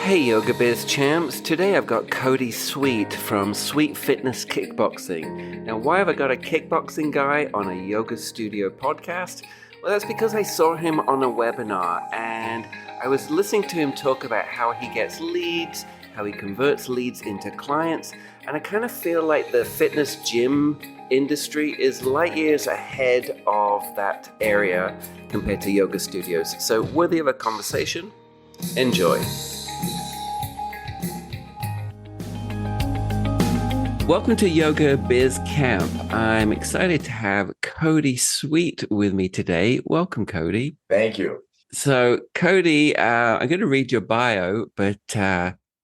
Hey Yoga Biz champs, today I've got Cody Sweet from Sweet Fitness Kickboxing. Now, why have I got a kickboxing guy on a yoga studio podcast? Well, that's because I saw him on a webinar and I was listening to him talk about how he gets leads, how he converts leads into clients, and I kind of feel like the fitness gym industry is light years ahead of that area compared to yoga studios. So, worthy of a conversation? Enjoy. Welcome to Yoga Biz Camp. I'm excited to have Cody Sweet with me today. Welcome, Cody. Thank you. So, Cody, I'm going to read your bio, but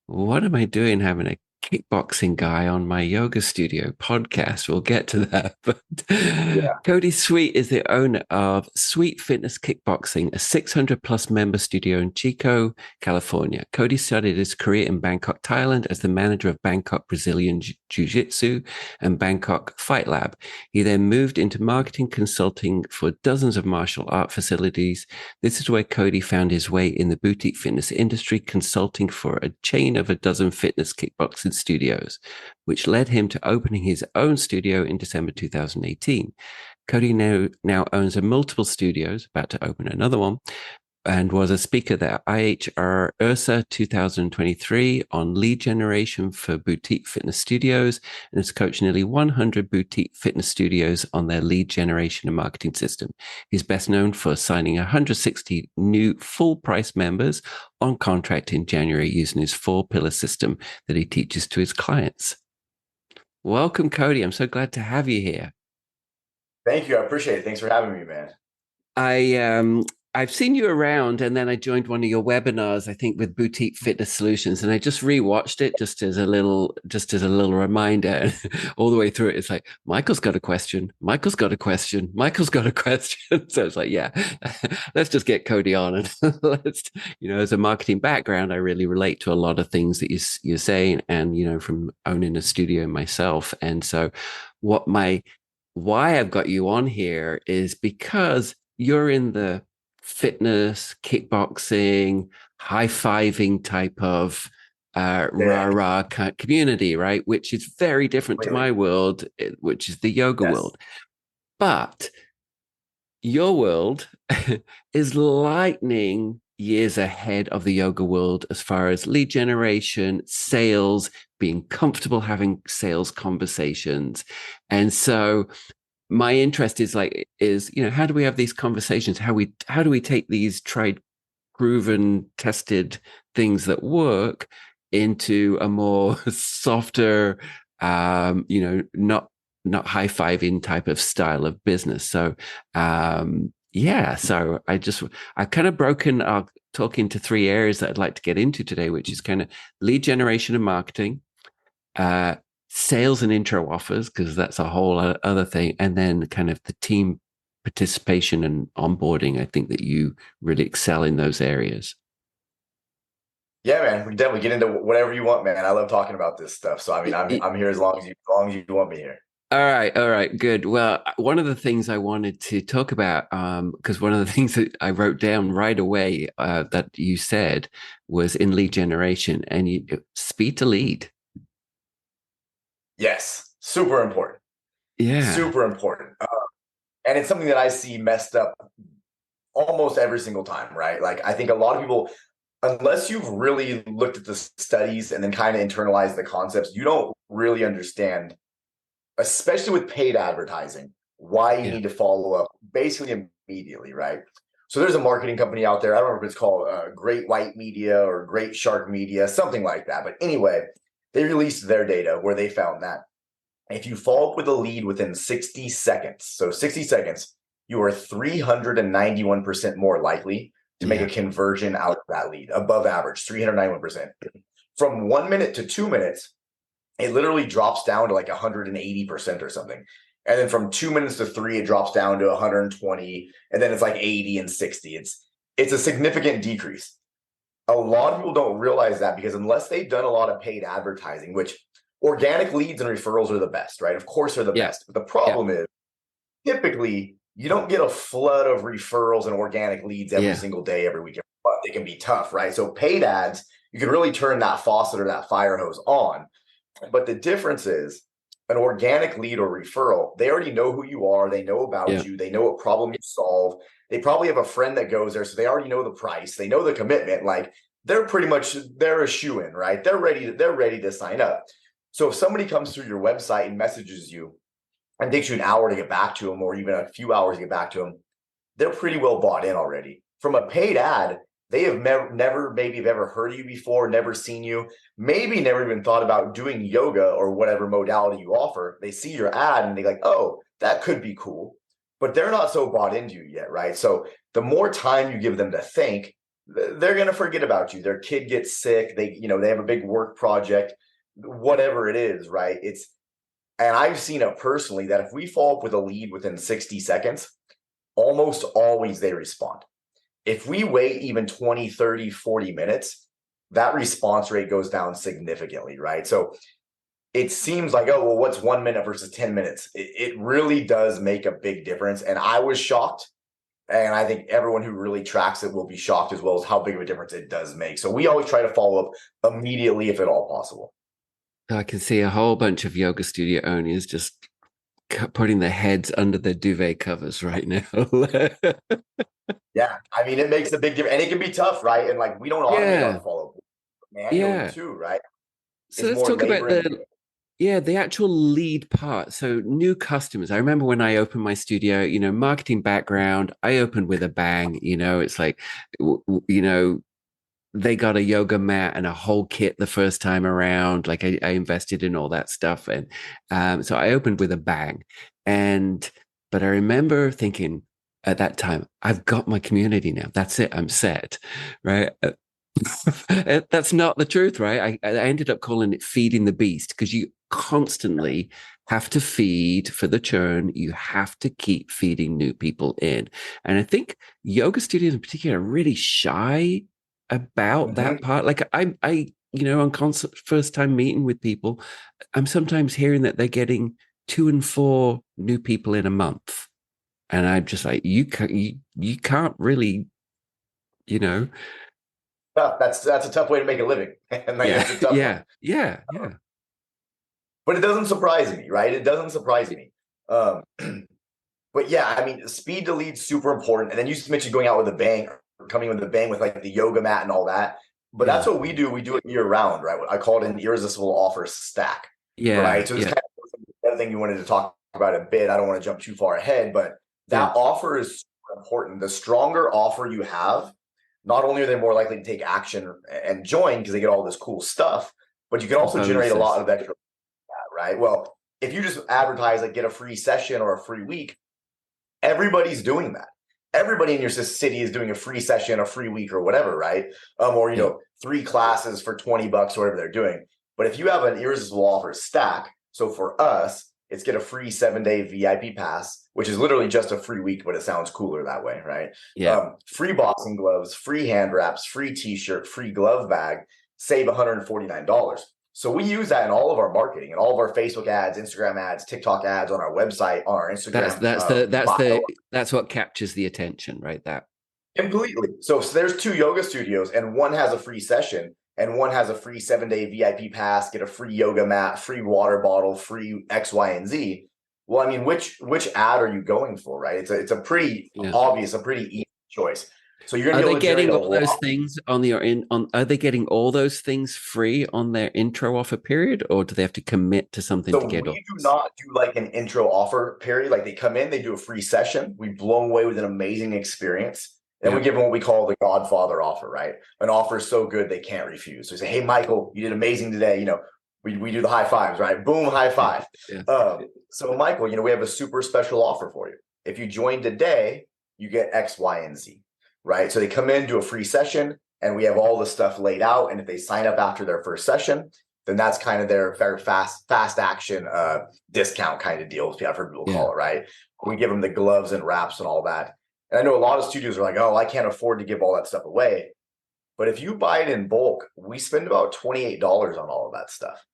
what am I doing having a kickboxing guy on my yoga studio podcast? We'll get to that. But Yeah. Cody Sweet is the owner of Sweet Fitness Kickboxing, a 600 plus member studio in Chico, California. Cody started his career in Bangkok, Thailand as the manager of Bangkok Brazilian Jiu-Jitsu and Bangkok Fight Lab. He then moved into marketing consulting for dozens of martial art facilities. This is where Cody found his way in the boutique fitness industry, consulting for a chain of a dozen fitness kickboxing studios, which led him to opening his own studio in December 2018. Cody now owns multiple studios, about to open another one, and was a speaker at IHR URSA 2023 on lead generation for boutique fitness studios, and has coached nearly 100 boutique fitness studios on their lead generation and marketing system. He's best known for signing 160 new full price members on contract in January using his 4-pillar system that he teaches to his clients. Welcome, Cody. I'm so glad to have you here. Thank you. I appreciate it. Thanks for having me, man. I've seen you around, and then I joined one of your webinars, I think, with Boutique Fitness Solutions, and I just rewatched it just as a little reminder. All the way through it, it's like Michael's got a question, Michael's got a question, Michael's got a question. So it's like, yeah, let's just get Cody on, and let's, as a marketing background, I really relate to a lot of things that you're saying, and from owning a studio myself, and so why I've got you on here is because you're in the fitness, kickboxing, high-fiving type of rah-rah community, right? Which is very different to my world, which is the yoga world. But your world is lightning years ahead of the yoga world as far as lead generation, sales, being comfortable having sales conversations. And so my interest is how do we have these conversations? How do we take these tried, proven, tested things that work into a more softer, not high-fiving type of style of business. So so I've kind of broken our talk into 3 areas that I'd like to get into today, which is kind of lead generation and marketing, sales and intro offers, because that's a whole other thing, and then kind of the team participation and onboarding. I think that you really excel in those areas. Yeah, man, we definitely get into whatever you want, man. I love talking about this stuff. So I mean, I'm here as long as you want me here. All right, good. Well, one of the things I wanted to talk about, because one of the things that I wrote down right away that you said was in lead generation, and speed to lead. Yes, super important. Yeah, super important. And it's something that I see messed up almost every single time, right? Like, I think a lot of people, unless you've really looked at the studies and then kind of internalized the concepts, you don't really understand, especially with paid advertising, why you need to follow up basically immediately, right? So there's a marketing company out there. I don't remember if it's called Great White Media or Great Shark Media, something like that. But anyway, they released their data where they found that if you follow up with a lead within 60 seconds, so 60 seconds, you are 391% more likely to make a conversion out of that lead, above average, 391%. From 1 minute to 2 minutes, it literally drops down to like 180% or something. And then from 2 minutes to 3, it drops down to 120, and then it's like 80 and 60. It's a significant decrease. A lot of people don't realize that because unless they've done a lot of paid advertising, which organic leads and referrals are the best, right? Of course, they're the best. But the problem is typically you don't get a flood of referrals and organic leads every single day, every week. But they can be tough, right? So paid ads you can really turn that faucet or that fire hose on. But the difference is an organic lead or referral, they already know who you are. They know Yeah. about you. They know what problem you solve. They probably have a friend that goes there. So they already know the price. They know the commitment. Like they're pretty much, they're a shoe-in, right? They're ready to sign up. So if somebody comes through your website and messages you and takes you an hour to get back to them, or even a few hours to get back to them, they're pretty well bought in already. From a paid ad, they have never maybe have ever heard of you before, never seen you, maybe never even thought about doing yoga or whatever modality you offer. They see your ad and they're like, oh, that could be cool. But they're not so bought into you yet, right? So the more time you give them to think, they're going to forget about you. Their kid gets sick. They have a big work project, whatever it is, right? And I've seen it personally that if we follow up with a lead within 60 seconds, almost always they respond. If we wait even 20, 30, 40 minutes, that response rate goes down significantly, right? So it seems like, oh, well, what's 1 minute versus 10 minutes? It really does make a big difference. And I was shocked. And I think everyone who really tracks it will be shocked as well as how big of a difference it does make. So we always try to follow up immediately if at all possible. I can see a whole bunch of yoga studio owners just putting their heads under their duvet covers right now. Yeah. I mean, it makes a big difference. And it can be tough, right? And like we don't automate our Yeah. follow up manually Yeah. too, right? So It's let's more talk about labor and the actual lead part. So new customers. I remember when I opened my studio, marketing background, I opened with a bang. It's like, they got a yoga mat and a whole kit the first time around. Like I invested in all that stuff. And so I opened with a bang. But I remember thinking at that time, I've got my community now. That's it. I'm set. Right. That's not the truth, right? I ended up calling it feeding the beast because you constantly have to feed for the churn. You have to keep feeding new people in. And I think yoga studios in particular are really shy about that Mhm. part. Like on constant first time meeting with people, I'm sometimes hearing that they're getting 2 and 4 new people in a month. And I'm just like, you can't really, you know, Tough. That's a tough way to make a living. And like yeah, it's a tough one. yeah. But it doesn't surprise me, right? It doesn't surprise me. Um, but yeah, I mean, speed to lead super important. And then you just mentioned going out with a bang, or coming with a bang with like the yoga mat and all that. But that's Yeah. what we do. We do it year round, right? I call it an irresistible offer stack, Yeah. right? So this Yeah. kind of the other thing you wanted to talk about a bit. I don't want to jump too far ahead, but Yeah. that offer is super important. The stronger offer you have, not only are they more likely to take action and join because they get all this cool stuff, but you can The also generate a lot bonuses. of extra, right? Well, if you just advertise like get a free session or a free week, everybody's doing that. Everybody in your city is doing a free session, a free week, or whatever, right? Or Yeah. 3 classes for $20 or whatever they're doing. But if you have an irresistible offer stack, so for us, it's get a free 7-day VIP pass, which is literally just a free week, but it sounds cooler that way, right? Yeah. Free boxing gloves, free hand wraps, free t-shirt, free glove bag, save $149. So we use that in all of our marketing and all of our Facebook ads, Instagram ads, TikTok ads on our website, on our That's Instagram that's the that's bio. the that's what captures the attention, right? That. Completely. So there's 2 yoga studios, and one has a free session, and one has a free 7-day VIP pass, get a free yoga mat, free water bottle, free X, Y, and Z. Well, I mean, which ad are you going for, right? It's a pretty Yeah. obvious, a pretty easy choice. So you're Are gonna be they able to generate getting a all those lot. things on the in on? Are they getting all those things free on their intro offer period, or do they have to commit to something So to get we all do this? not do like an intro offer period. Like they come in, they do a free session. We blow them away with an amazing experience. Then Yeah. we give them what we call the Godfather offer, right? An offer so good they can't refuse. So we say, "Hey, Michael, you did amazing today." We do the high fives, right? Boom, high Yeah. five. Yeah. So Michael, we have a super special offer for you. If you join today, you get X, Y, and Z, right? So they come in, do a free session, and we have all the stuff laid out. And if they sign up after their first session, then that's kind of their very fast action discount kind of deal. I've heard people Yeah. call it, right? We give them the gloves and wraps and all that. And I know a lot of studios are like, oh, I can't afford to give all that stuff away. But if you buy it in bulk, we spend about $28 on all of that stuff.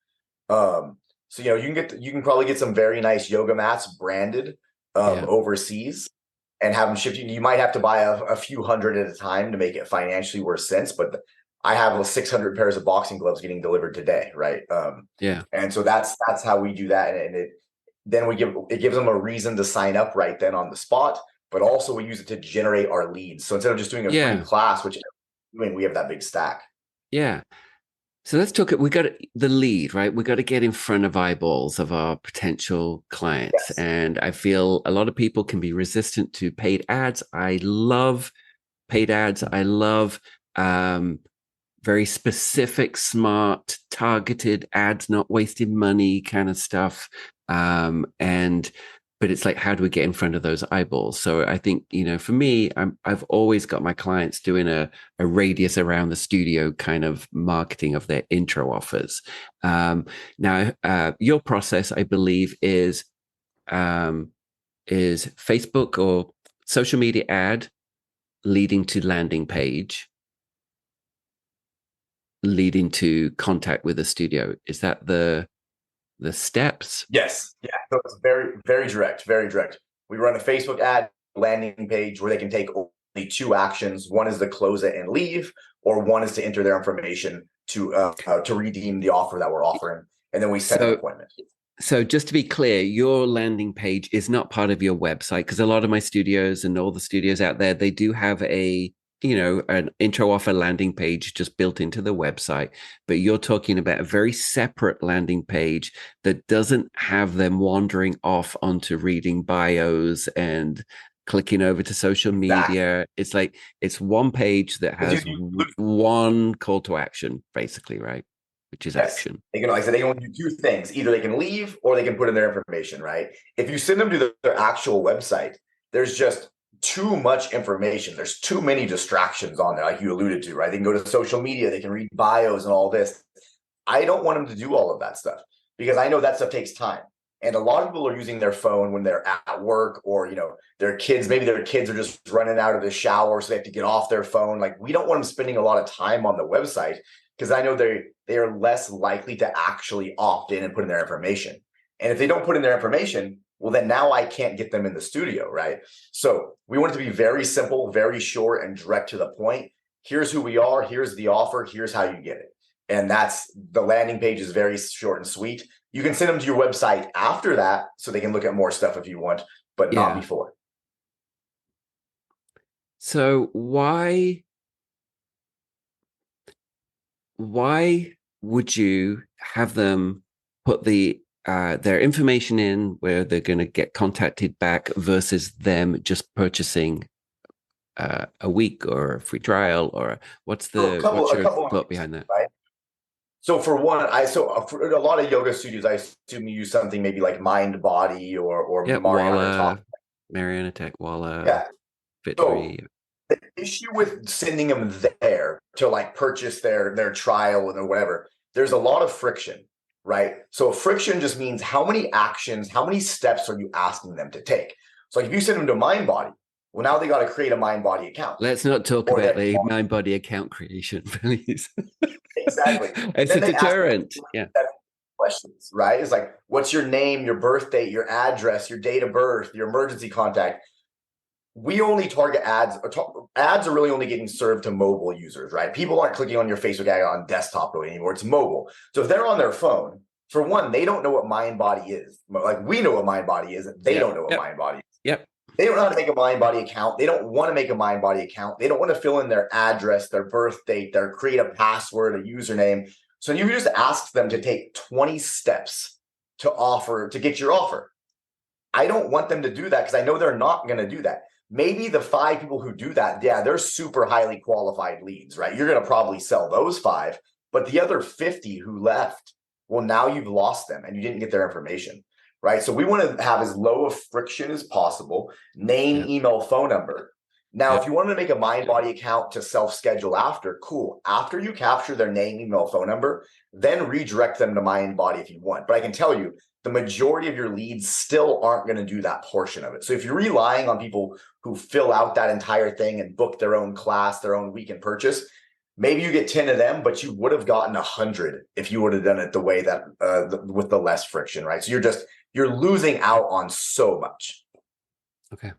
So you can probably get some very nice yoga mats branded Yeah. overseas and have them shipped. You might have to buy a few hundred at a time to make it financially worth sense. But I have 600 pairs of boxing gloves getting delivered today, right? Yeah. And so that's how we do that, and then it gives them a reason to sign up right then on the spot, but also we use it to generate our leads. So instead of just doing a free Yeah. class, which we have that big stack. Yeah. So let's talk. We got the lead, right? We got to get in front of eyeballs of our potential clients. Yes. And I feel a lot of people can be resistant to paid ads. I love paid ads. I love very specific, smart, targeted ads, not wasting money kind of stuff. And but it's like, how do we get in front of those eyeballs? So I think, for me, I've always got my clients doing a radius around the studio kind of marketing of their intro offers. Now, your process, I believe, is Facebook or social media ad leading to landing page, leading to contact with a studio. Is that the steps? Yes. Yeah. So it's very, very direct, very direct. We run a Facebook ad landing page where they can take only two actions. One is to close it and leave, or one is to enter their information to redeem the offer that we're offering. And then we set an appointment. So just to be clear, your landing page is not part of your website, because a lot of my studios and all the studios out there, they do have an intro offer landing page just built into the website, but you're talking about a very separate landing page that doesn't have them wandering off onto reading bios and clicking over to social media. It's like, it's one page that has one call to action, basically, right? Which is action. They can, like I said, they can only do two things. Either they can leave or they can put in their information, right? If you send them to their actual website, there's just too much information. There's too many distractions on there, like you alluded to, right? They can go to social media, they can read bios and all this. I don't want them to do all of that stuff because I know that stuff takes time. And a lot of people are using their phone when they're at work, or their kids, maybe their kids are just running out of the shower, so they have to get off their phone. Like, we don't want them spending a lot of time on the website, because I know they are less likely to actually opt in and put in their information. And if they don't put in their information, well, then now I can't get them in the studio, right? So we want it to be very simple, very short, and direct to the point. Here's who we are. Here's the offer. Here's how you get it. And that's the landing page is very short and sweet. You can send them to your website after that so they can look at more stuff if you want, but not before. So why would you have them put their information in where they're going to get contacted back versus them just purchasing a week or a free trial? Or what's your thought behind that? Right? So for one, for a lot of yoga studios, I assume you use something maybe like Mind Body or Mariana Tech, Walla, Fit3. So the issue with sending them there to like purchase their trial or whatever, there's a lot of friction, right? So friction just means how many actions, how many steps are you asking them to take? So like if you send them to Mind Body, well, now they got to create a Mind Body account. Let's not talk about the Mind Body account creation, please. Exactly. It's a deterrent. Yeah. Questions, right? It's like, what's your name, your birth date, your address, your date of birth, your emergency contact. We only target ads. Ads are really only getting served to mobile users, right? People aren't clicking on your Facebook ad on desktop really anymore. It's mobile. So if they're on their phone, for one, they don't know what Mind Body is. Like, we know what Mind Body is, and they don't know what Mind Body is. Yep. They don't know how to make a Mind Body account. They don't want to make a Mind Body account. They don't want to fill in their address, their birth date, create a password, a username. So you just ask them to take 20 steps to get your offer. I don't want them to do that because I know they're not going to do that. Maybe the 5 people who do that, they're super highly qualified leads, right? You're going to probably sell those 5, but the other 50 who left, well, now you've lost them and you didn't get their information, right? So we want to have as low of friction as possible. Name, email, phone number. Now, if you want to make a Mind Body account to self-schedule after, cool. After you capture their name, email, phone number, then redirect them to Mind Body if you want. But I can tell you, the majority of your leads still aren't going to do that portion of it. So if you're relying on people who fill out that entire thing and book their own class, their own weekend purchase, maybe you get 10 of them, but you would have gotten 100 if you would have done it the way that with the less friction, right? So you're losing out on so much. Okay.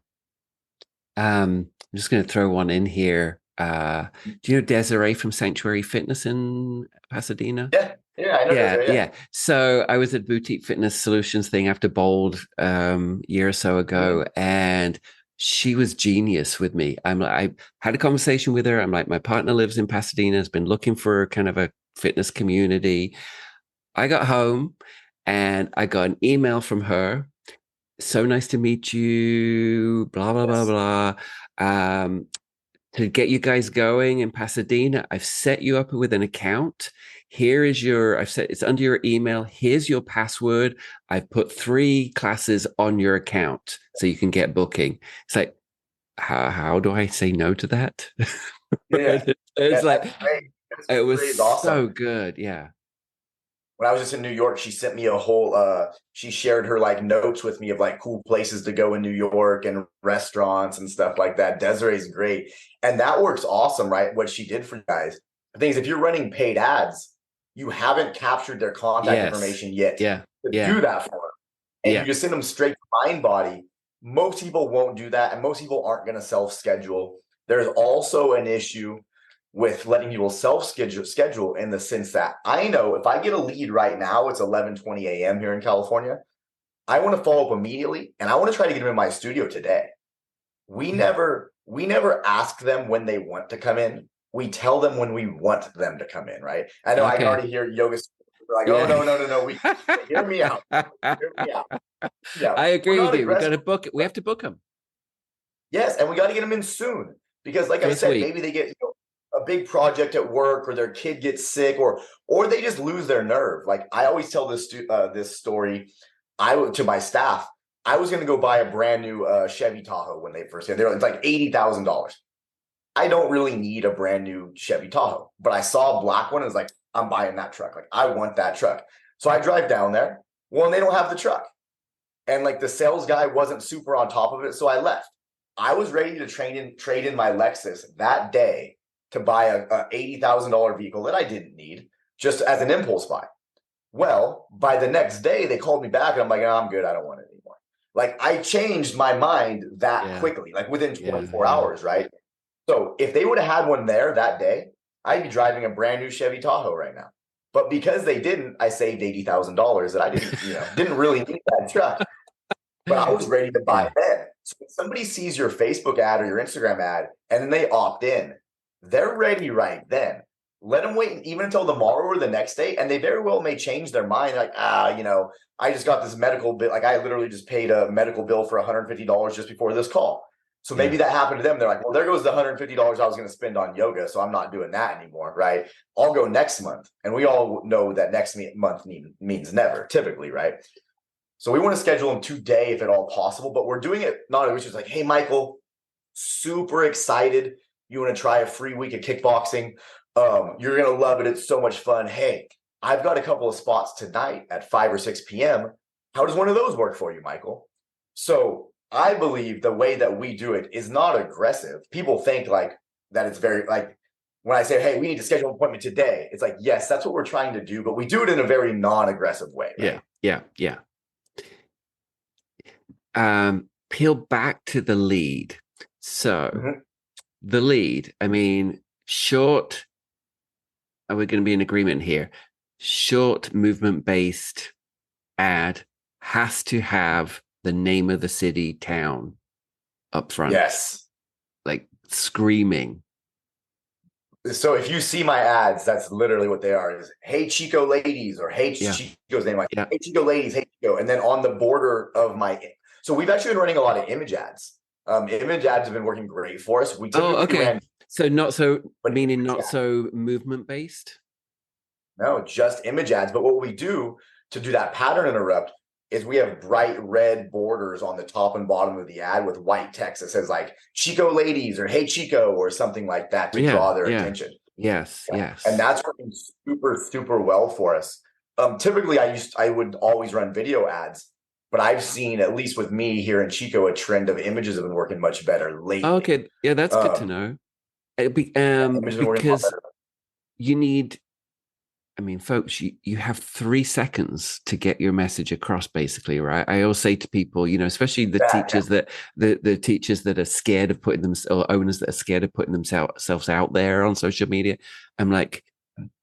I'm just going to throw one in here. Do you know Desiree from Sanctuary Fitness in Pasadena? Yeah, yeah, I know Yeah, Desiree. Yeah. yeah. So I was at Boutique Fitness Solutions thing after Bold year or so ago, Mhm. and she was genius with me. I had a conversation with her. I'm like, my partner lives in Pasadena, has been looking for kind of a fitness community. I got home and I got an email from her. So nice to meet you, blah, blah, blah, Yes. blah. To get you guys going in Pasadena, I've set you up with an account. Here is I've set it's under your email. Here's your password. I've put 3 classes on your account so you can get booking. It's like, how do I say no to that? Yeah. It's Yeah, like, that's great. it was Desiree is awesome. so good. Yeah. When I was just in New York, she sent me a whole she shared her like notes with me of like cool places to go in New York and restaurants and stuff like that. Desiree's great. And that works awesome, right? What she did for you guys. The thing is, if you're running paid ads, you haven't captured their contact Yes. information yet Yeah. to Yeah. do that for them. And you Yeah. just send them straight to MindBody. Most people won't do that, and most people aren't going to self-schedule. There's also an issue with letting people self-schedule in the sense that I know if I get a lead right now, it's 11:20 a.m. here in California. I want to follow up immediately, and I want to try to get them in my studio today. We never ask them when they want to come in. We tell them when we want them to come in, right? I know I can Okay. already hear yoga like, oh Yeah. no, no, no, no. We hear me out. Hear me out. Yeah, I we're agree with not you. We got aggressive. to book it. We have to book them Yes, and we got to get them in soon because, like for I this said, week. maybe they get a big project at work, or their kid gets sick, or they just lose their nerve. Like I always tell this story, to my staff. I was going to go buy a brand new Chevy Tahoe when they first came. It's like $80,000. I don't really need a brand new Chevy Tahoe, but I saw a black one and was like, I'm buying that truck. Like I want that truck. So I drive down there. Well, and they don't have the truck. And like the sales guy wasn't super on top of it, so I left. I was ready to trade in my Lexus that day to buy a $80,000 vehicle that I didn't need, just as an impulse buy. Well, by the next day, they called me back and I'm like, oh, I'm good. I don't want it anymore. Like I changed my mind that Yeah. quickly, like within Yeah. 24 Yeah. hours, right? So if they would have had one there that day, I'd be driving a brand new Chevy Tahoe right now. But because they didn't, I saved $80,000 that I didn't really need that truck. But I was ready to buy Yeah. then. So if somebody sees your Facebook ad or your Instagram ad and then they opt in, they're ready right then. Let them wait even until tomorrow or the next day, and they very well may change their mind. Like, I just got this medical bill. Like, I literally just paid a medical bill for $150 just before this call. So Yeah. maybe that happened to them. They're like, well, there goes the $150 I was going to spend on yoga, so I'm not doing that anymore, right? I'll go next month. And we all know that next month means never, typically, right? So we want to schedule them today if at all possible, but we're doing it not always just like, hey, Michael, super excited. You want to try a free week of kickboxing? You're going to love it. It's so much fun. Hey, I've got a couple of spots tonight at 5 or 6 p.m. How does one of those work for you, Michael? So I believe the way that we do it is not aggressive. People think like that it's very like when I say, hey, we need to schedule an appointment today, it's like, yes, that's what we're trying to do, but we do it in a very non-aggressive way, Yeah. right? Yeah. Yeah. Peel back to the lead. So Mhm. the lead, I mean, short, are we going to be in agreement here? Short movement based ad has to have the name of the city, town up front, Yes. like screaming. So if you see my ads, that's literally what they are. Is hey Chico ladies, or hey Yeah. Chico's name, like Yeah. hey Chico ladies, hey Chico, and then on the border of my. So we've actually been running a lot of image ads. Image ads have been working great for us. We Oh, typically okay. ran, So not so, but meaning image not ads. so movement based. No, just image ads. But what we do to do that pattern interrupt is we have bright red borders on the top and bottom of the ad with white text that says like Chico ladies or hey Chico or something like that to Yeah. draw their Yeah. attention. Yes. Yeah. And Yes. that's working super, super well for us. Typically I would always run video ads, but I've seen, at least with me here in Chico, a trend of images have been working much better lately. Okay. Yeah, that's good to Um, know. images have been working a lot Because better. you need I mean, folks, you have 3 seconds to get your message across, basically, right? I always say to people, especially the Yeah, teachers that the teachers that are scared of putting them, or owners that are scared of putting themselves out there on social media. I'm like,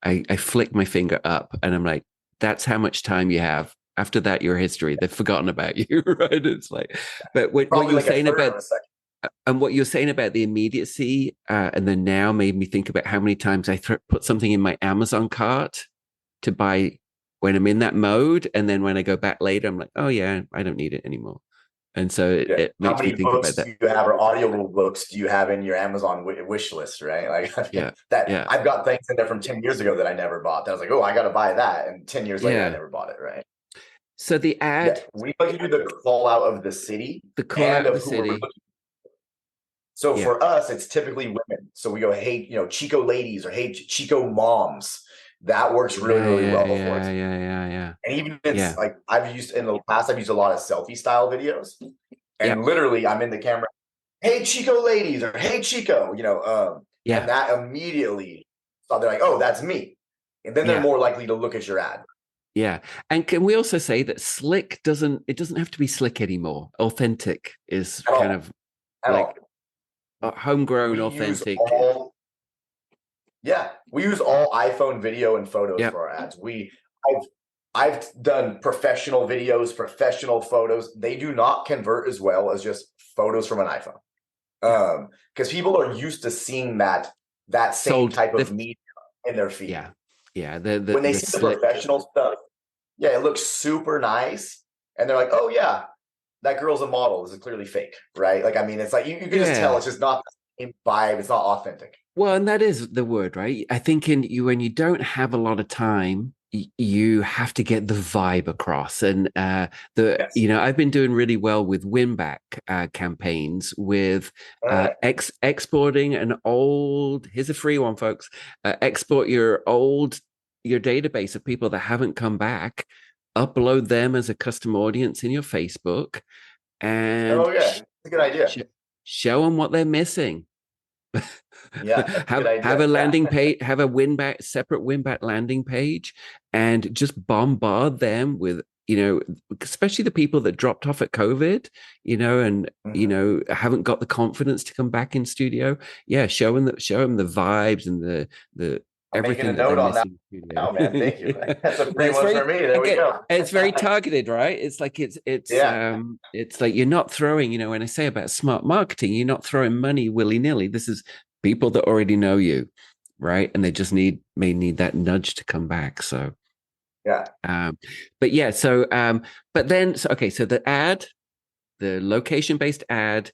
I flick my finger up, and I'm like, that's how much time you have. After that, your history. They've forgotten about you, right? It's like, but what probably you were like a saying third about of a second. and what you're saying about the immediacy and the now made me think about how many times I put something in my Amazon cart to buy when I'm in that mode. And then when I go back later, I'm like, oh, yeah, I don't need it anymore. And so Yeah. it How makes me many think about books that. do you have, or audio books do you have in your Amazon wish list, right? Like, I mean, Yeah. that Yeah. I've got things in there from 10 years ago that I never bought. That I was like, oh, I got to buy that. And 10 years later, I Yeah. never bought it, right? So the Yeah. ad, We like to do the call out of the city the call and out of the of who we're city. looking. So Yeah. for us, it's typically women. So we go, hey, Chico ladies, or hey, Chico moms. That works really, Yeah. really Yeah. well for Yeah. us. Yeah. Yeah. Yeah. And even it's Yeah. like I've used in the past, I've used a lot of selfie style videos. Yeah. And literally I'm in the camera, hey Chico ladies, or hey Chico, and Yeah. that immediately, so they're like, oh, that's me. And then they're Yeah. more likely to look at your ad. Yeah. And can we also say that slick doesn't have to be slick anymore. Authentic is At kind all. of At all. like homegrown, We use authentic. all, yeah, we use all iPhone video and photos Yeah. for our ads. I've I've done professional videos, professional photos. They do not convert as well as just photos from an iPhone. Yeah. Because people are used to seeing that same Sold type of the media in their feed. yeah. Yeah. The When they see the slick. professional stuff, yeah, it looks super nice, and they're like, "Oh yeah, that girl's a model. This is clearly fake, right?" Like, I mean, it's like you can just tell Yeah. it's just not the same vibe. It's not authentic. Well, and that is the word, right? I think in you when you don't have a lot of time, you have to get the vibe across. And Yes. I've been doing really well with win back campaigns with All right. exporting an old. Here's a free one, folks. Export your database of people that haven't come back, upload them as a custom audience in your Facebook, and Oh yeah, it's a good idea. show them what they're missing. Yeah, that's a good Have idea. a Yeah. landing page, have a separate win back landing page, and just bombard them with, especially the people that dropped off at COVID, and Mhm. haven't got the confidence to come back in studio. Yeah, show them the vibes and the I'm making a everything that they're note on that missing in now, man. Thank you. studio. That's a free That's one for very me. There we again, go. it's very targeted, right? It's like Yeah. it's like you're not throwing, when I say about smart marketing, you're not throwing money willy-nilly. This is people that already know you, right? And they just may need that nudge to come back. So Yeah. but yeah, but then so the location-based ad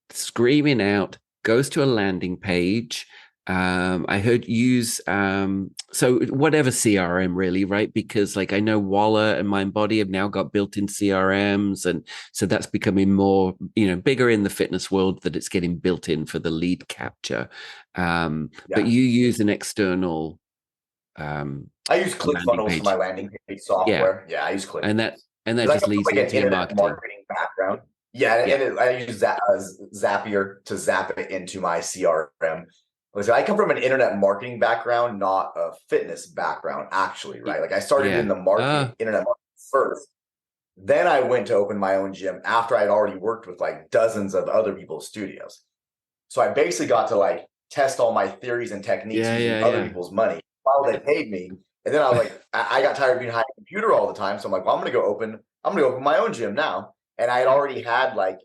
screaming out goes to a landing page. I heard use so whatever CRM really, right? Because like I know Walla and MindBody have now got built-in CRMs, and so that's becoming more, bigger in the fitness world, that it's getting built in for the lead capture. But Yeah. you use an external um I use landing ClickFunnels for my page. landing page Yeah. software. Yeah, I use And ClickFunnels that because I just come from leads like an into your internet marketing. marketing background. Yeah, Yeah. I use that as Zapier to zap it into my CRM. Listen, I come from an internet marketing background, not a fitness background, actually, right? Like I started in Yeah. the internet marketing first. Then I went to open my own gym after I'd already worked with like dozens of other people's studios. So I basically got to like test all my theories and techniques Yeah, using yeah, other yeah. people's money while they paid me. And then I was like, I got tired of being behind a computer all the time. So I'm like, well, I'm gonna go open my own gym now. And I had already had like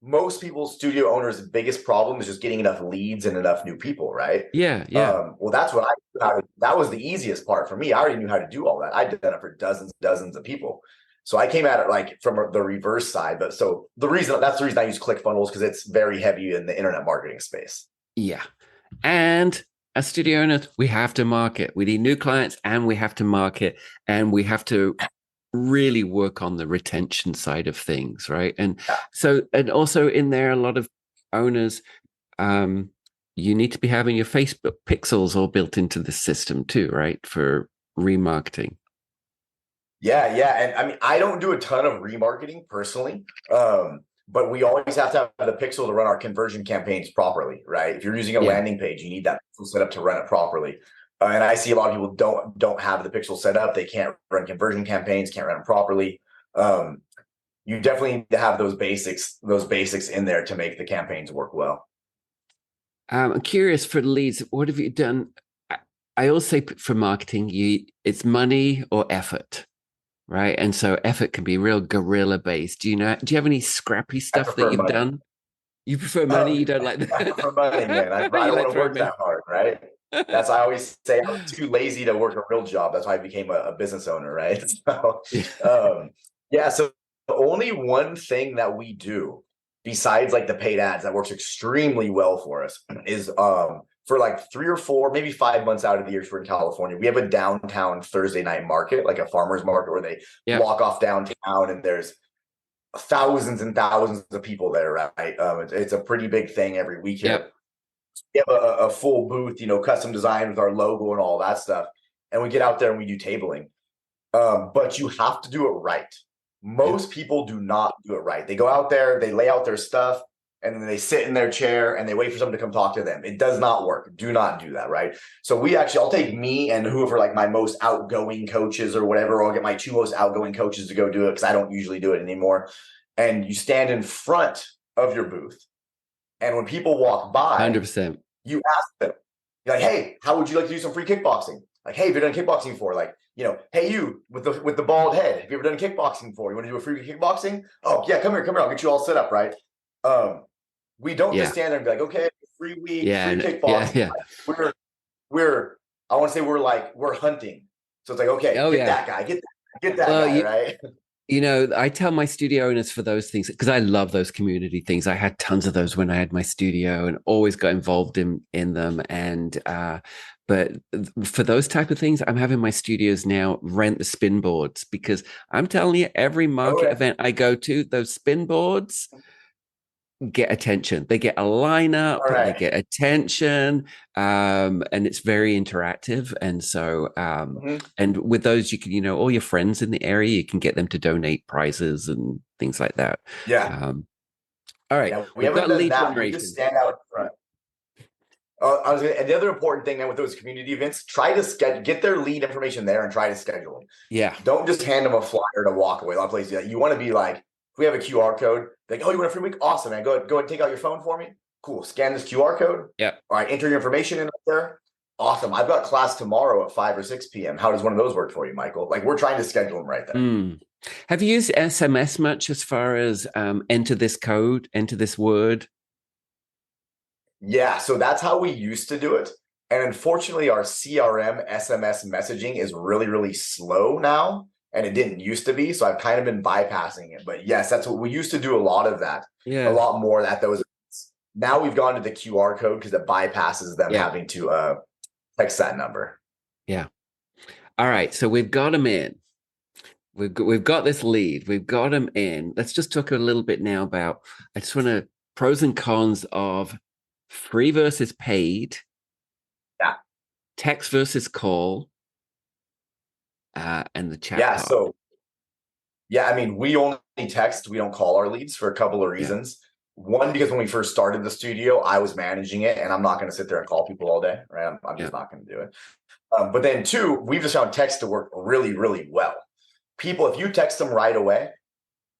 most people's studio owners' biggest problem is just getting enough leads and enough new people, right? Yeah, yeah. Well, that's what that was the easiest part for me. I already knew how to do all that. I'd done it for dozens of people. So I came at it like from the reverse side. But so that's the reason I use ClickFunnels, because it's very heavy in the internet marketing space. Yeah. And as studio owners, we have to market. We need new clients and we have to market, and we have to really work on the retention side of things, right? And Yeah. so, and also in there, a lot of owners, um, you need to be having your Facebook pixels all built into the system too, right? For remarketing. Yeah. And I mean, I don't do a ton of remarketing personally. But we always have to have the pixel to run our conversion campaigns properly, right? If you're using a Yeah. landing page, you need that pixel set up to run it properly. And I see a lot of people don't have the pixel set up. They can't run conversion campaigns, can't run them properly. Um, you definitely need to have those basics in there to make the campaigns work well. I'm curious for leads. What have you done? I always say for marketing, it's money or effort, right? And so effort can be real guerrilla based. Do you have any scrappy I stuff that prefer you've money. done? You prefer money? You don't like I prefer money, man. I you don't like want to throwing work money. that hard, right? That's I always say I was too lazy to work a real job. That's why I became a business owner, right? So, yeah. So only one thing that we do besides like the paid ads that works extremely well for us is for like 3 or 4, maybe 5 months out of the year, if we're in California, we have a downtown Thursday night market, like a farmer's market where they Yeah. block off downtown and there's thousands and thousands of people there, right? It's a pretty big thing every week here. Yep. We have a full booth, custom designed with our logo and all that stuff. And we get out there and we do tabling. But you have to do it right. Yeah. Most people do not do it right. They go out there, they lay out their stuff, and then they sit in their chair and they wait for someone to come talk to them. It does not work. Do not do that, right? So I'll take me and whoever like my most outgoing coaches or whatever, or I'll get my 2 most outgoing coaches to go do it because I don't usually do it anymore. And you stand in front of your booth. And when people walk by, 100%. you ask them, you're like, hey, how would you like to do some free kickboxing? Like, hey, have you done kickboxing before? Like, hey, you with the bald head, have you ever done kickboxing before? You want to do a free kickboxing? Oh, yeah, come here, I'll get you all set up, right? We don't just Yeah. stand there and be like, okay, free week, Yeah. free Yeah. kickboxing. Yeah. Like, we're I want to say we're hunting. So it's like, okay, Oh, get yeah. that guy, get that Well, guy, right? I tell my studio owners for those things because I love those community things. I had tons of those when I had my studio and always got involved in them. And but for those type of things, I'm having my studios now rent the spin boards because I'm telling you, every Oh market yeah. event I go to, those spin boards get attention. They get a lineup, All they right. get attention, and it's very interactive. And so, Mhm. and with those, you can, all your friends in the area, you can get them to donate prizes and things like that. Yeah. Um, all right, Yeah. We we've haven't got done lead that. We just generation. stand out in front. And the other important thing, man, with those community events, try to get their lead information there and try to schedule them. Yeah, Don't just hand them a flyer to walk away. A lot of places do that. You want to be like, if we have a QR code, like, oh, you want a free week? Awesome, man. Go ahead and take out your phone for me. Cool. Scan this QR code. yeah. All right, enter your information in there. Awesome. I've got class tomorrow at 5 or 6 p.m. How does one of those work for you, Michael? Like, we're trying to schedule them right there. Mm. Have you used SMS much as far as enter this code, enter this word? Yeah, so that's how we used to do it. And unfortunately, our CRM SMS messaging is really, really slow now. And it didn't used to be. So I've kind of been bypassing it. But yes, that's what we used to do, a lot of that, a Yeah, lot more at those. Now we've gone to the QR code because it bypasses them yeah, having to text that number. yeah. All right, so we've got them in. We've got this lead. We've got them in. Let's just talk a little bit now about. I just want to pros and cons of free versus paid, Yeah. text versus call, and the chat Yeah. part. So, yeah, I mean, we only text, we don't call our leads for a couple of Yeah, reasons. One, because when we first started the studio, I was managing it and I'm not going to sit there and call people all day, right? I'm yeah, just not going to do it. But then two, we've just found text to work really, really well. People, if you text them right away,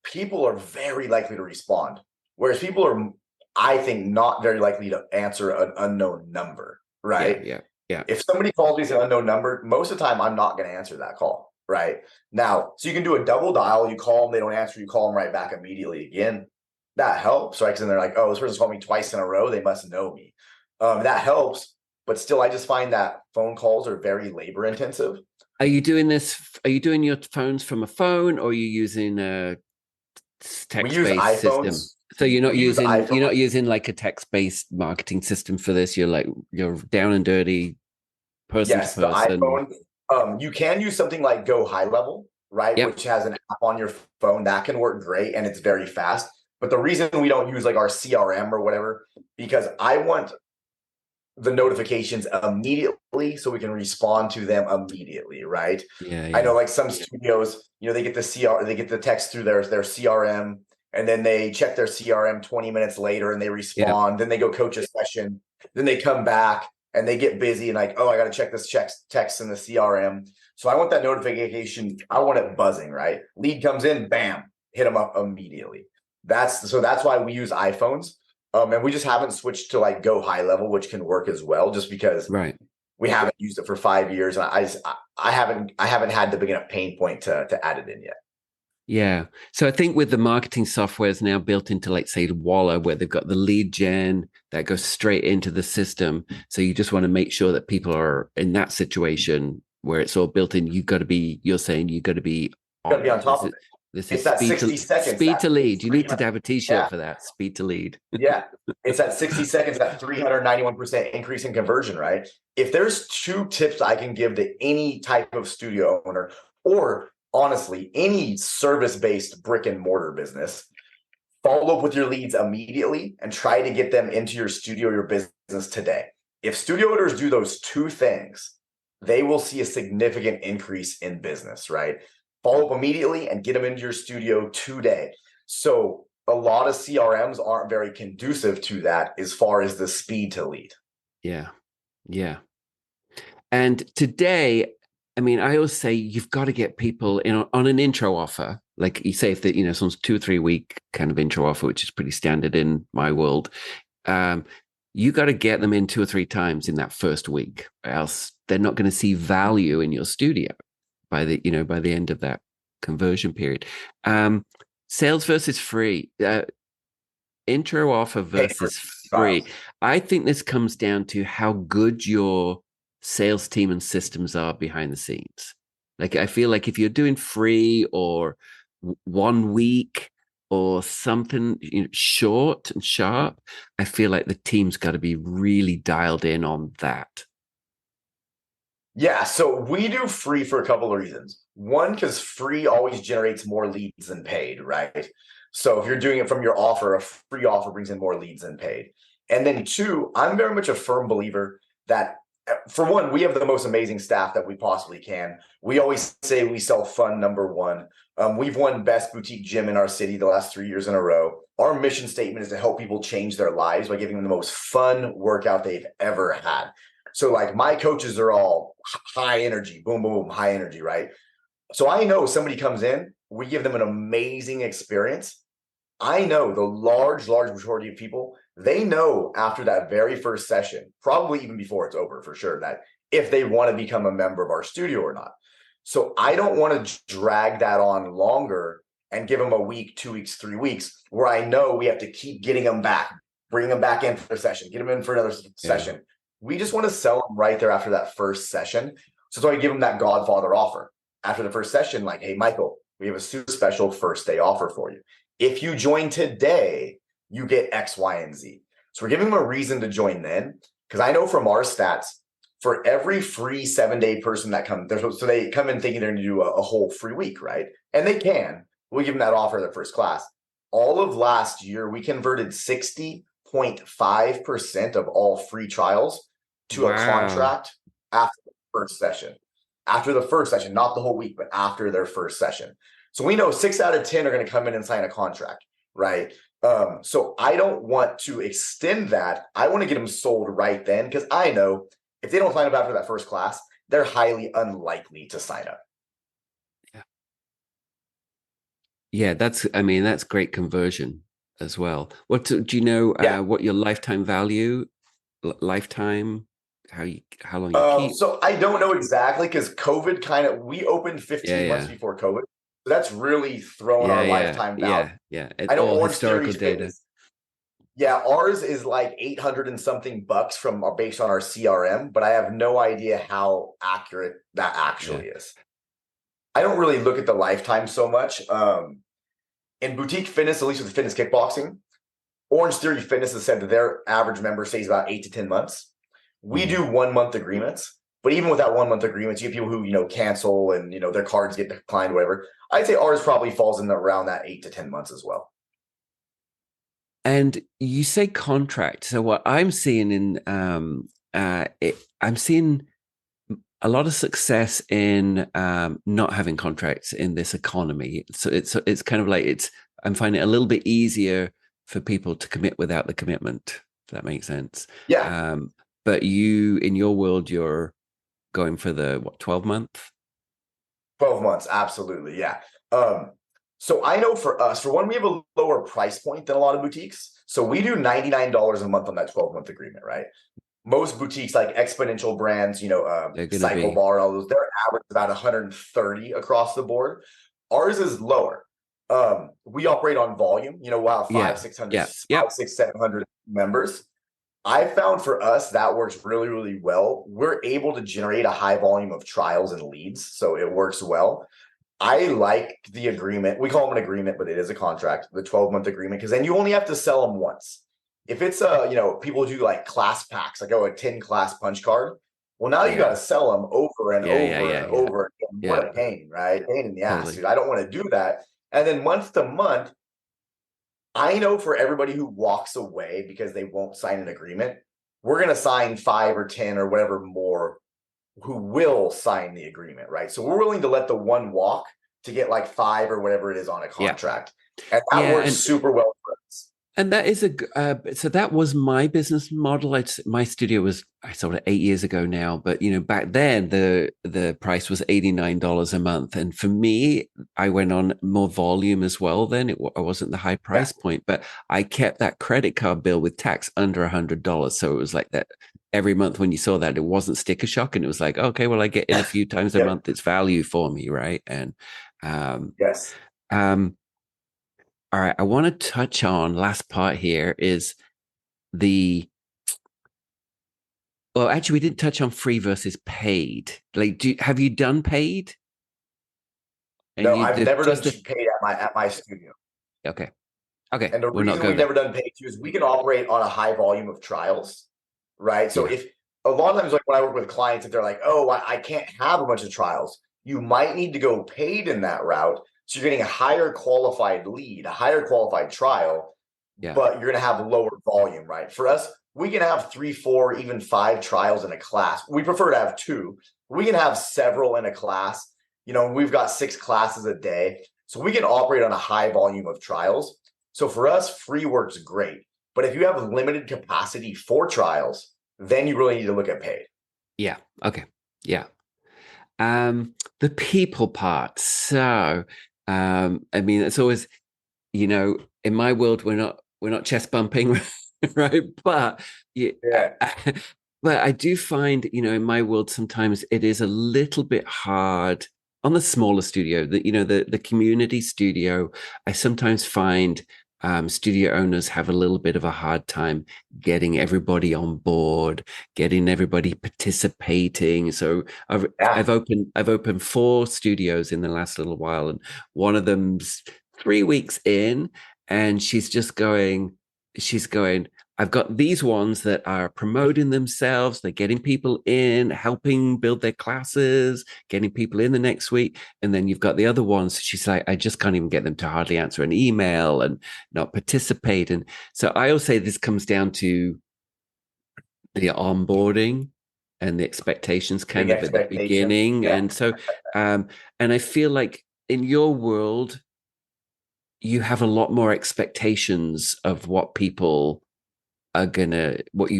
people are very likely to respond. Whereas people are, I think, not very likely to answer an unknown number, yeah, right? yeah, yeah, If somebody calls me as an unknown number, most of the time I'm not going to answer that call, right? Now, so you can do a double dial. You call them, they don't answer, you call them right back immediately again. That helps, right? Because then they're like, oh, this person's called me twice in a row. They must know me. That helps. But still, I just find that phone calls are very labor intensive. Are you doing this? Are you doing your phones from a phone, or are you using a We use text-based system? iPhones. So We use you're iPhones. not using like a text-based marketing system for this. You're down and dirty, person to Yes, the person. iPhone. You can use something like Go High Level, right? Yep. Which has an app on your phone that can work great and it's very fast. But the reason we don't use like our CRM or whatever, because I want the notifications immediately so we can respond to them immediately, right? Yeah, I yeah, know like some studios, they get they get the text through their CRM and then they check their CRM 20 minutes later and they yeah. respond, then they go coach a session, then they come back and they get busy and like, oh, I got to check this text in the CRM. So I want that notification. I want it buzzing, right? Lead comes in, bam, hit them up immediately. That's why we use iPhones. And we just haven't switched to like go high level, which can work as well, just because Right. we haven't used it for 5 years. And I haven't had the big enough pain point to add it in yet. Yeah. So I think with the marketing software is now built into, like, say, Walla, where they've got the lead gen that goes straight into the system. So you just want to make sure that people are in that situation where it's all built in. You're saying you got to be Got to on be on it. top of it. This It's is that 60 seconds. speed to lead. You need to 300. have a t-shirt Yeah. for that. Speed to lead. Yeah. It's that 60 seconds, that 391% increase in conversion, right? If there's 2 tips I can give to any type of studio owner, or honestly, any service-based brick and mortar business, follow up with your leads immediately and try to get them into your studio, your business today. If studio owners do those 2 things, they will see a significant increase in business, right? Follow up immediately and get them into your studio today. So a lot of CRMs aren't very conducive to that as far as the speed to lead. Yeah. Yeah. And today, I mean, I always say you've got to get people in on an intro offer. Like you say, if that, someone's 2 or 3 week kind of intro offer, which is pretty standard in my world. You got to get them in 2 or 3 times in that first week, or else they're not going to see value in your studio by the end of that conversion period. Sales versus free, intro offer versus free. I think this comes down to how good your sales team and systems are behind the scenes. Like, I feel like if you're doing free or 1 week or something short and sharp, I feel like the team's got to be really dialed in on that. Yeah, so we do free for a couple of reasons. One, because free always generates more leads than paid, right? So if you're doing it from your offer, a free offer brings in more leads than paid. And then 2, I'm very much a firm believer that, for one, we have the most amazing staff that we possibly can. We always say we sell fun, number one. We've won best boutique gym in our city the last 3 years in a row. Our mission statement is to help people change their lives by giving them the most fun workout they've ever had. So like my coaches are all high energy, boom, boom, boom, high energy, right? So I know somebody comes in, we give them an amazing experience. I know the large majority of people, they know after that very first session, probably even before it's over for sure, that if they want to become a member of our studio or not. So I don't want to drag that on longer and give them a week, 2 weeks, 3 weeks, where I know we have to keep getting them back, bring them back in for a session, get them in for another session. We just want to sell them right there after that first session. So I give them that Godfather offer after the first session, like, hey, Michael, we have a super special first day offer for you. If you join today, you get X, Y, and Z. So we're giving them a reason to join then, because I know from our stats, for every free 7-day person that comes, so they come in thinking they're going to do a whole free week, right? And they can. We give them that offer their first class. All of last year, we converted 60.5% of all free trials to a contract after the first session. After the first session, not the whole week, but after their first session. So we know 6 out of 10 are going to come in and sign a contract, right? So I don't want to extend that. I want to get them sold right then, because I know if they don't sign up after that first class, they're highly unlikely to sign up. Yeah, that's great conversion as well. What do you know? What your lifetime value, lifetime, how long you keep? So I don't know exactly, because COVID we opened 15 months before COVID. So that's really thrown our lifetime value. Yeah. I know all Orange historical Theory's data. Fitness. Yeah, ours is like 800 and something bucks based on our CRM, but I have no idea how accurate that actually is. I don't really look at the lifetime so much. In boutique fitness, at least with fitness kickboxing, Orange Theory Fitness has said that their average member stays about 8 to 10 months. We do 1-month agreements, but even with that 1-month agreements, you have people who cancel and their cards get declined, whatever. I'd say ours probably falls in around that 8 to 10 months as well. And you say contract. So what I'm seeing I'm seeing a lot of success in not having contracts in this economy. So it's kind of like I'm finding it a little bit easier for people to commit without the commitment. If that makes sense. Yeah. but you in your world, you're going for the what, 12-month? 12 months, absolutely. Yeah. So I know for us, for one, we have a lower price point than a lot of boutiques. So we do $99 a month on that 12-month agreement, right? Most boutiques like exponential brands, They're gonna Cycle be, Bar, all those, they're average about 130 across the board. Ours is lower. We operate on volume, we'll have yeah, yeah, five, yep, six, 700 members. I found for us that works really, really well. We're able to generate a high volume of trials and leads, so it works well. I like the agreement. We call them an agreement, but it is a contract, the 12-month agreement, because then you only have to sell them once. If it's people do like class packs, like a 10 class punch card. Well, now you got to yeah, sell them over and yeah, yeah, over yeah, and yeah, over again. What yeah, a pain, right? Pain in the ass, totally. dude. I don't want to do that. And then month to month, I know for everybody who walks away because they won't sign an agreement, we're going to sign 5 or 10 or whatever more who will sign the agreement, right? So we're willing to let the one walk to get like 5 or whatever it is on a Yeah, contract. And that yeah, works super well for us. and that is so that was my business model. My studio was, I sold it 8 years ago now, but back then the price was $89 a month, and for me, I went on more volume as well. Then I wasn't the high Yeah. price point, but I kept that credit card bill with tax under $100, so it was like that every month when you saw that, it wasn't sticker shock, and it was like, okay, well, I get in a few times a Yep. month, it's value for me, right? And um, Yes. um, all right, I want to touch on last part here is the well, actually, we didn't touch on free versus paid. Like, have you done paid? And No, you I've the never done just the paid at my studio. okay, okay, And the we'll not reason go we've there. never done paid too is we can operate on a high volume of trials, right? So Yeah, if a lot of times, like when I work with clients, if they're like, "Oh, I can't have a bunch of trials," you might need to go paid in that route. So you're getting a higher qualified lead, a higher qualified trial, yeah, but you're going to have lower volume, right? For us, we can have 3, 4, even 5 trials in a class. We prefer to have 2. We can have several in a class. We've got 6 classes a day. So we can operate on a high volume of trials. So for us, free works great. But if you have limited capacity for trials, then you really need to look at paid. yeah. Okay, yeah. The people part. So, I mean, it's always, in my world, we're not chest bumping, right? But yeah, Yeah. but I do find, in my world, sometimes it is a little bit hard on the smaller studio, the community studio. I sometimes find studio owners have a little bit of a hard time getting everybody on board, getting everybody participating. So I've Yeah. I've opened 4 studios in the last little while, and one of them's 3 weeks in, and she's going, I've got these ones that are promoting themselves, they're getting people in, helping build their classes, getting people in the next week. And then you've got the other ones. She's like, I just can't even get them to hardly answer an email and not participate. And so I always say this comes down to the onboarding and the expectations Big kind of at the expectations. beginning. Yeah. And I feel like in your world, you have a lot more expectations of what you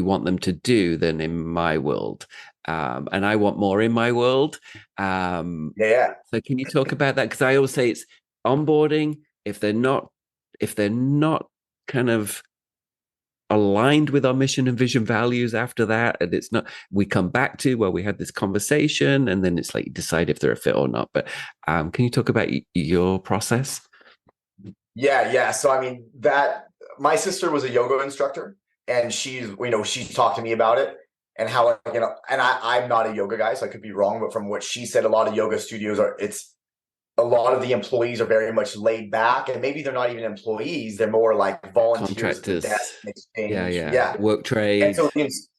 want them to do than in my world. And I want more in my world. Yeah. So can you talk about that? Because I always say it's onboarding. If they're not kind of aligned with our mission and vision values after that, and it's not, we come back to where we had this conversation, and then it's like you decide if they're a fit or not. But can you talk about your process? Yeah. So I mean, that my sister was a yoga instructor, and she's talked to me about it and how, and I'm not a yoga guy, so I could be wrong, but from what she said, a lot of yoga studios it's a lot of the employees are very much laid back, and maybe they're not even employees, they're more like volunteers at the Contractors. desk in Yeah, exchange. yeah. Yeah. Work And so trades.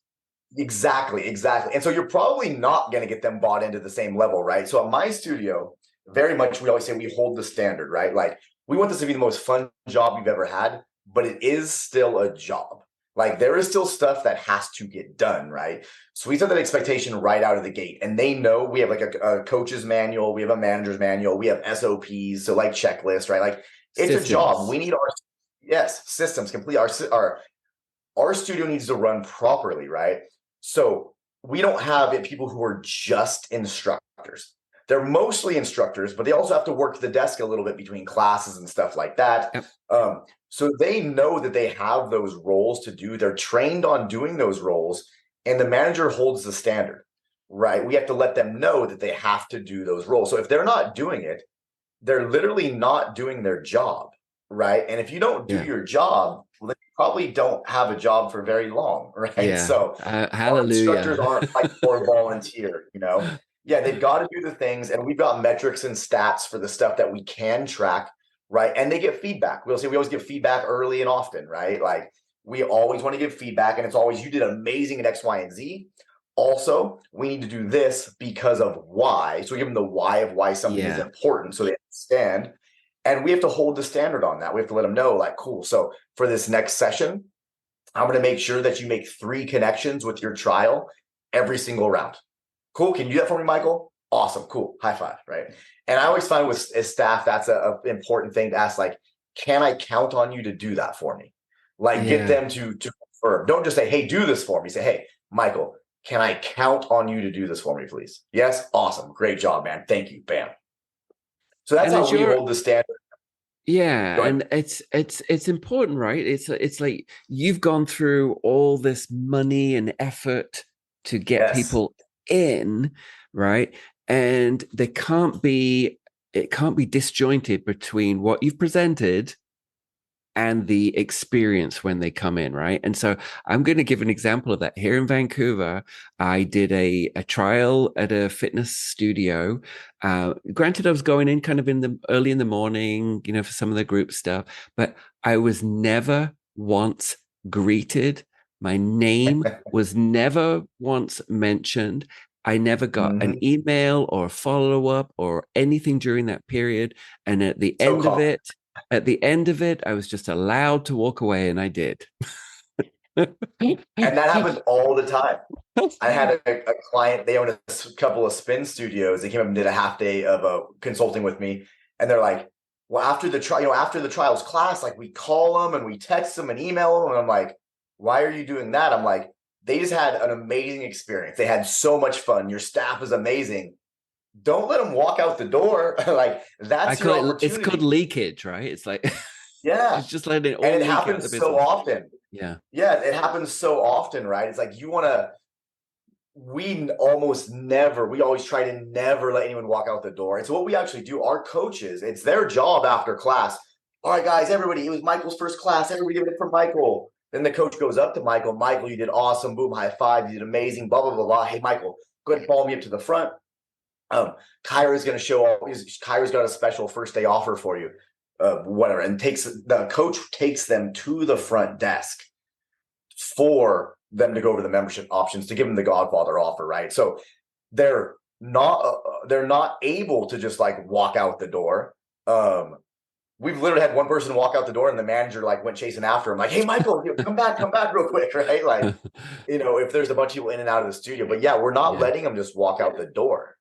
exactly. And so you're probably not going to get them bought into the same level, right? So at my studio, very much we always say we hold the standard, right? Like we want this to be the most fun job you've ever had, but it is still a job. Like there is still stuff that has to get done, right? So we set that expectation right out of the gate, and they know we have like a coach's manual, we have a manager's manual, we have SOPs, so like checklists, right? Like it's a job. Systems. We need our systems complete. Our studio needs to run properly, right? So we don't have people who are just instructors. They're mostly instructors, but they also have to work the desk a little bit between classes and stuff like that. Yep. So they know that they have those roles to do. They're trained on doing those roles, and the manager holds the standard, right? We have to let them know that they have to do those roles. So if they're not doing it, they're literally not doing their job, right? And if you don't do Yeah. your job, well, then you probably don't have a job for very long, right? Yeah. So our instructors Hallelujah. aren't like for volunteer, you know? Yeah, they've got to do the things, and we've got metrics and stats for the stuff that we can track, right? And they get feedback. We'll say we always give feedback early and often, right? Like we always want to give feedback, and it's always you did amazing at X, Y, and Z. Also, we need to do this because of why. So we give them the why of why something is Yeah. important so they understand. And we have to hold the standard on that. We have to let them know, like, cool. So for this next session, I'm going to make sure that you make 3 connections with your trial every single round. Cool. Can you do that for me, Michael? Awesome. Cool. High five. Right. And I always find with staff, that's an important thing to ask, like, can I count on you to do that for me? Like, get Yeah. them to confirm. Don't just say, hey, do this for me. Say, hey, Michael, can I count on you to do this for me, please? Yes. Awesome. Great job, man. Thank you. Bam. So that's And how as we you're hold the standard. Yeah, Go ahead. and it's important, right? It's like you've gone through all this money and effort to get Yes. people in, right? And it can't be disjointed between what you've presented and the experience when they come in, right? And so I'm going to give an example of that. Here in Vancouver, I did a trial at a fitness studio. Granted, I was going in kind of in the early in the morning, you know, for some of the group stuff, but I was never once greeted. My name was never once mentioned. I never got an Mhm. email or follow up or anything during that period. And So common. at the end of it, I was just allowed to walk away, and I did. And that happens all the time. I had a client, they own a couple of spin studios. They came up and did a half day of consulting with me. And they're like, well, after the trial, after the trials class, like we call them and we text them and email them. And I'm like, why are you doing that? I'm like, they just had an amazing experience. They had so much fun. Your staff is amazing. Don't let them walk out the door. Like I that's call your it, it's called opportunity. leakage, right? It's like, Yeah. it's just letting it And all it leak out of the happens so business. often. Yeah. Yeah, it happens so often, right? It's like you want to we always try to never let anyone walk out the door. And so what we actually do, our coaches, it's their job after class. All right, guys, everybody, it was Michael's first class. Everybody give it for Michael. Then the coach goes up to Michael. Michael, you did awesome. Boom, high five. You did amazing. Blah, blah, blah, blah. Hey, Michael, go ahead and follow me up to the front. Kyra's going to show up. Kyra's got a special first day offer for you. Whatever. And the coach takes them to the front desk for them to go over the membership options to give them the Godfather offer, right? So they're not able to just like walk out the door. We've literally had one person walk out the door and the manager like went chasing after him, like, hey, Michael, come back real quick, right? Like, if there's a bunch of people in and out of the studio, but yeah, we're not Yeah. letting them just walk out the door.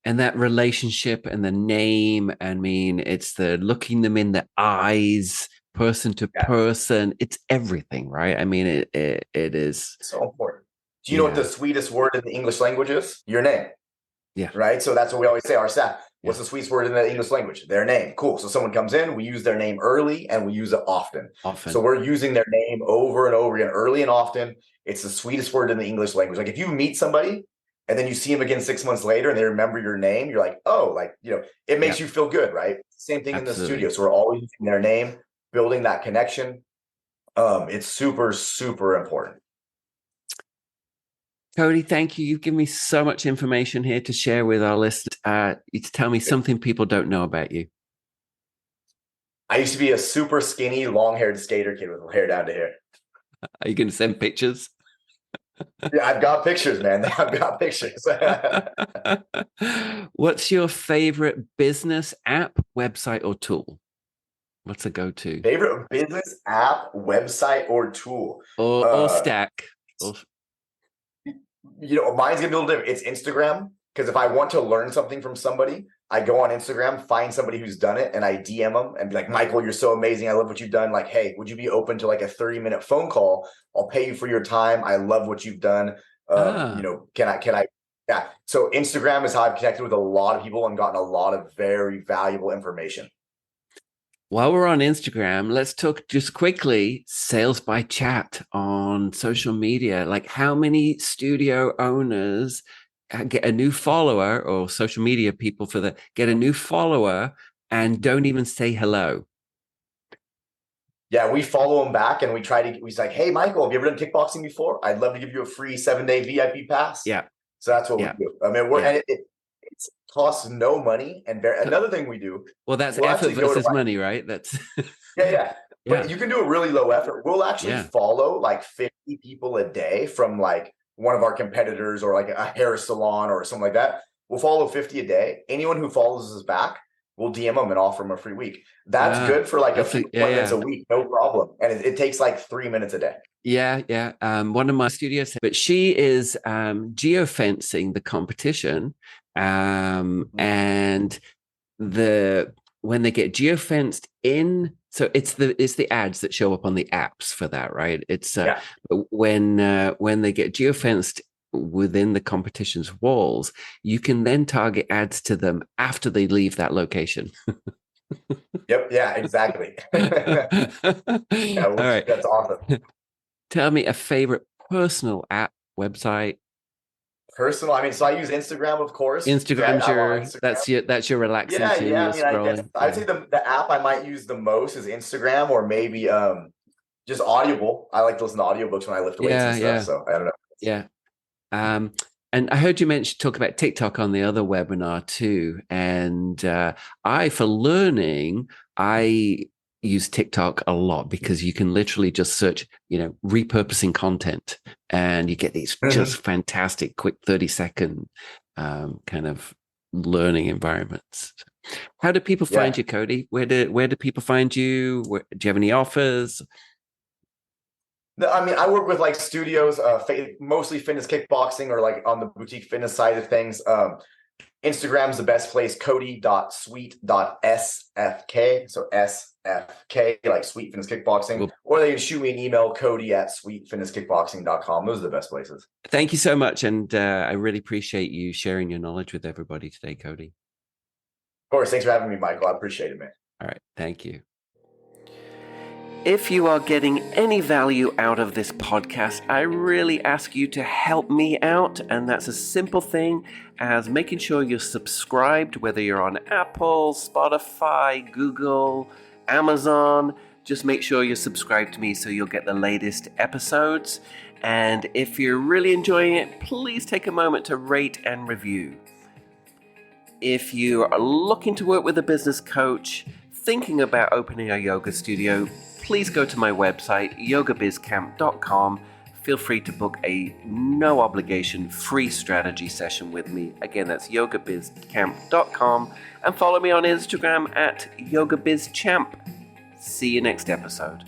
And that relationship and the name, I mean, it's the looking them in the eyes, person to Yeah, person. It's everything, right? I mean, it is. so important. Do you know what the Yeah. sweetest word in the English language is? Your name. Yeah. Right? So that's what we always say, our staff. Yeah. What's the sweetest word in the English language? Their name. Cool. So someone comes in, we use their name early and we use it often. So Often. we're using their name over and over again, early and often. It's the sweetest word in the English language. Like if you meet somebody and then you see them again 6 months later and they remember your name, you're like, oh, like, it Yeah. makes you feel good, right? Same thing in the Absolutely. studio. So we're always using their name, building that connection. It's super, super important. Cody, thank you. You've given me so much information here to share with our listeners. You to tell me something people don't know about you. I used to be a super skinny, long-haired skater kid with hair down to here. Are you going to send pictures? Yeah, I've got pictures, man. I've got pictures. What's your favorite business app, website, or tool? What's a go-to? Favorite business app, website, or tool? Or stack? Or Mine's gonna be a little different. It's Instagram, because if I want to learn something from somebody, I go on Instagram, find somebody who's done it, and I DM them and be like, Michael, you're so amazing. I love what you've done. Like, hey, would you be open to like a 30-minute phone call? I'll pay you for your time. I love what you've done. Ah. Can I yeah. So Instagram is how I've connected with a lot of people and gotten a lot of very valuable information. While we're on Instagram, let's talk just quickly sales by chat on social media. Like, how many studio owners get a new follower, or social media people for the get a new follower and don't even say hello? Yeah, we follow them back and we's like, hey, Michael, have you ever done kickboxing before? I'd love to give you a free 7-day VIP pass. Yeah. So that's what Yeah. we do. I mean, it costs no money. And another thing we do, Well, that's we'll effort actually go to versus money, right? That's yeah. yeah. But you can do a really low effort. We'll actually Yeah. follow like 50 people a day from like one of our competitors or like a hair salon or something like that. We'll follow 50 a day. Anyone who follows us back, we'll DM them and offer them a free week. That's Ah, good for like a that's few yeah, appointments yeah. a week, no problem. And it takes like 3 minutes a day. Yeah, yeah. One of my studios, but she is geofencing the competition. And the when they get geofenced in, so it's the ads that show up on the apps for that, right? It's Yeah. when they get geofenced within the competition's walls, you can then target ads to them after they leave that location. Yep. Yeah, exactly. Yeah, All right. that's awesome. Tell me a favorite personal app, website. Personal. I mean, so I use Instagram, of course. Instagram's I love your Instagram. that's your relaxing thing. Yeah. You're I mean, I guess scrolling. I'd Yeah. say the app I might use the most is Instagram or maybe just Audible. I like to listen to audiobooks when I lift weights and Yeah, stuff. yeah, So I don't know. yeah. Um, and I heard you talk about TikTok on the other webinar too. And for learning, I use TikTok a lot because you can literally just search, repurposing content, and you get these just fantastic, quick 30-second kind of learning environments. How do people find Yeah. you, Cody? Where do people find you? Do you have any offers? No, I mean, I work with like studios, mostly fitness kickboxing or like on the boutique fitness side of things. Instagram's the best place, cody.sweet.sfk. So SFK, like Sweet Fitness Kickboxing. Well, Or they can shoot me an email, cody@sweetfitnesskickboxing.com. Those are the best places. thank you so much. And I really appreciate you sharing your knowledge with everybody today, Cody. Of course. Thanks for having me, Michael. I appreciate it, man. All right. Thank you. If you are getting any value out of this podcast, I really ask you to help me out. And that's a simple thing as making sure you're subscribed, whether you're on Apple, Spotify, Google, Amazon. Just make sure you're subscribed to me so you'll get the latest episodes. And if you're really enjoying it, please take a moment to rate and review. If you are looking to work with a business coach, thinking about opening a yoga studio, please go to my website, yogabizcamp.com. Feel free to book a no obligation free strategy session with me. Again, that's yogabizcamp.com, and follow me on Instagram at yogabizchamp. See you next episode.